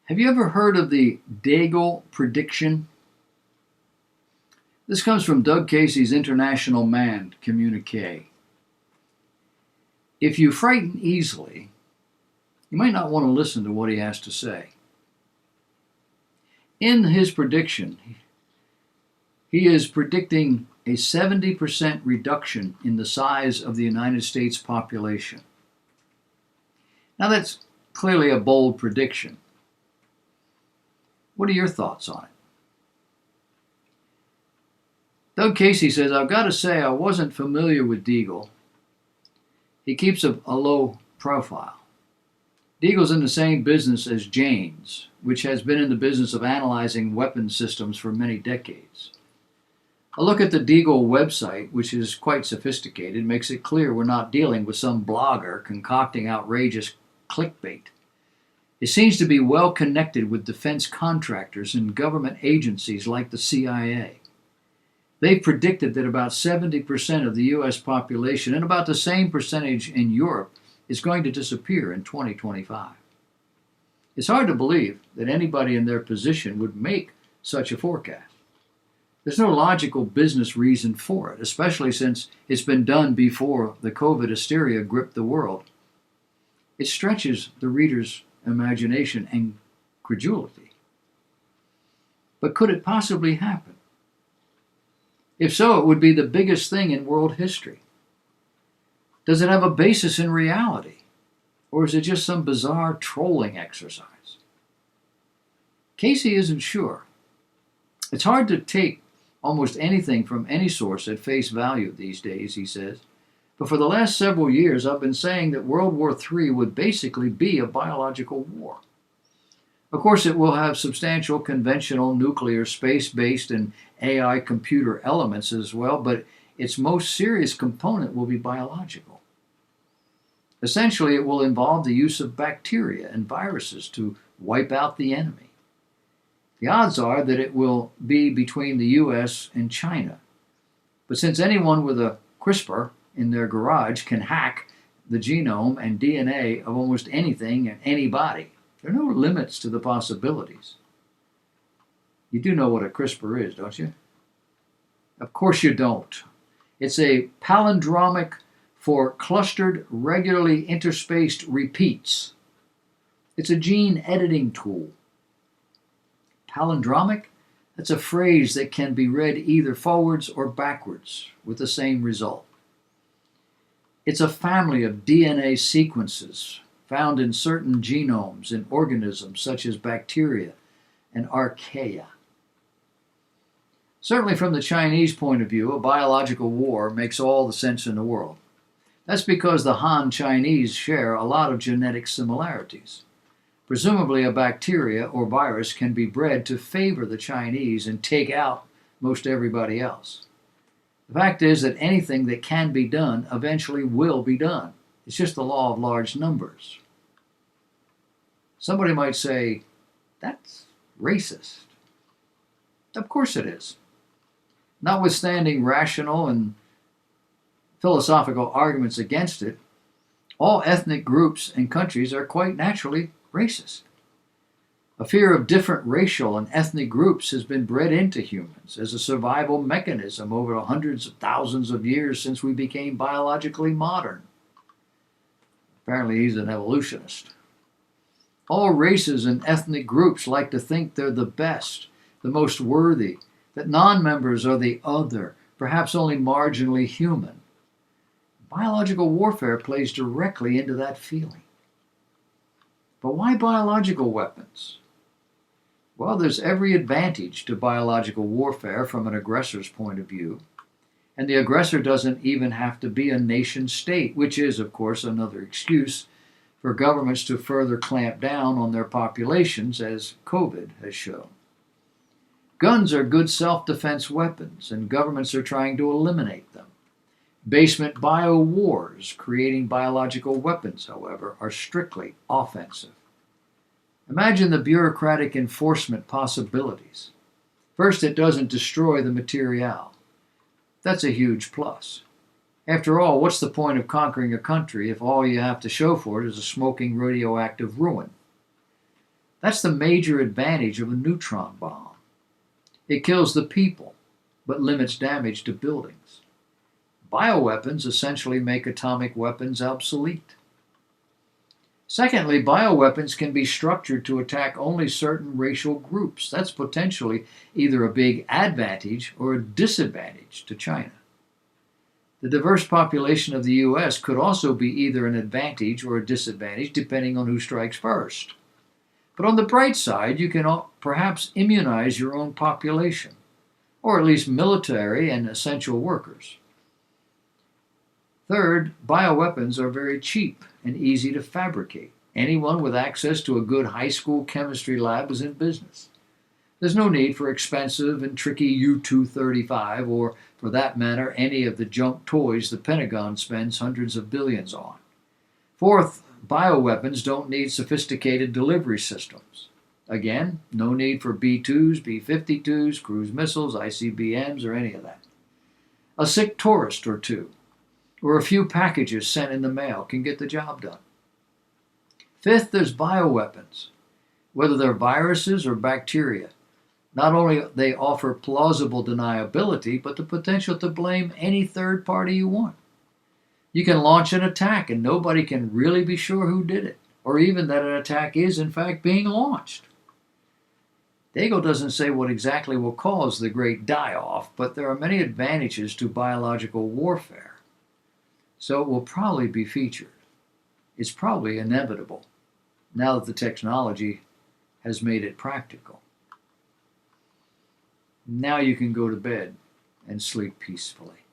Have you ever heard of the Daigle prediction? This comes from Doug Casey's International Man communique. If you frighten easily, you might not want to listen to what he has to say. In his prediction, he is predicting a 70% reduction in the size of the United States population. Now that's clearly a bold prediction. What are your thoughts on it? Doug Casey says, I've got to say I wasn't familiar with Deagle. He keeps a low profile. Deagle's in the same business as Janes, which has been in the business of analyzing weapon systems for many decades. A look at the Deagle website, which is quite sophisticated, makes it clear we're not dealing with some blogger concocting outrageous clickbait. It seems to be well connected with defense contractors and government agencies like the CIA. They've predicted that about 70% of the U.S. population and about the same percentage in Europe is going to disappear in 2025. It's hard to believe that anybody in their position would make such a forecast. There's no logical business reason for it, especially since it's been done before the COVID hysteria gripped the world. It stretches the reader's imagination and credulity. But could it possibly happen? If so, it would be the biggest thing in world history. Does it have a basis in reality? Or is it just some bizarre trolling exercise? Casey isn't sure. It's hard to take almost anything from any source at face value these days, he says. But for the last several years, I've been saying that World War III would basically be a biological war. Of course, it will have substantial conventional nuclear, space-based, and AI computer elements as well, but its most serious component will be biological. Essentially, it will involve the use of bacteria and viruses to wipe out the enemy. The odds are that it will be between the U.S. and China. But since anyone with a CRISPR in their garage can hack the genome and DNA of almost anything and anybody, there are no limits to the possibilities. You do know what a CRISPR is, don't you? Of course you don't. It's a palindromic for clustered, regularly interspaced repeats. It's a gene editing tool. Palindromic? That's a phrase that can be read either forwards or backwards with the same result. It's a family of DNA sequences found in certain genomes in organisms such as bacteria and archaea. Certainly from the Chinese point of view, a biological war makes all the sense in the world. That's because the Han Chinese share a lot of genetic similarities. Presumably a bacteria or virus can be bred to favor the Chinese and take out most everybody else. The fact is that anything that can be done eventually will be done. It's just the law of large numbers. Somebody might say, that's racist. Of course it is. Notwithstanding rational and philosophical arguments against it, all ethnic groups and countries are quite naturally racist. A fear of different racial and ethnic groups has been bred into humans as a survival mechanism over hundreds of thousands of years since we became biologically modern. Apparently he's an evolutionist. All races and ethnic groups like to think they're the best, the most worthy, that non-members are the other, perhaps only marginally human. Biological warfare plays directly into that feeling. But why biological weapons? Well, there's every advantage to biological warfare from an aggressor's point of view. And the aggressor doesn't even have to be a nation state, which is, of course, another excuse for governments to further clamp down on their populations, as COVID has shown. Guns are good self-defense weapons, and governments are trying to eliminate them. Basement bio-wars creating biological weapons, however, are strictly offensive. Imagine the bureaucratic enforcement possibilities. First, it doesn't destroy the material. That's a huge plus. After all, what's the point of conquering a country if all you have to show for it is a smoking radioactive ruin? That's the major advantage of a neutron bomb. It kills the people, but limits damage to buildings. Bioweapons essentially make atomic weapons obsolete. Secondly, bioweapons can be structured to attack only certain racial groups. That's potentially either a big advantage or a disadvantage to China. The diverse population of the U.S. could also be either an advantage or a disadvantage depending on who strikes first. But on the bright side, you can perhaps immunize your own population, or at least military and essential workers. Third, bioweapons are very cheap and easy to fabricate. Anyone with access to a good high school chemistry lab is in business. There's no need for expensive and tricky U-235 or, for that matter, any of the junk toys the Pentagon spends hundreds of billions on. Fourth, bioweapons don't need sophisticated delivery systems. Again, no need for B-2s, B-52s, cruise missiles, ICBMs, or any of that. A sick tourist or two, or a few packages sent in the mail can get the job done. Fifth, there's bioweapons. Whether they're viruses or bacteria, not only they offer plausible deniability, but the potential to blame any third party you want. You can launch an attack and nobody can really be sure who did it, or even that an attack is in fact being launched. Deagle doesn't say what exactly will cause the great die-off, but there are many advantages to biological warfare. So it will probably be featured. It's probably inevitable, now that the technology has made it practical. Now you can go to bed and sleep peacefully.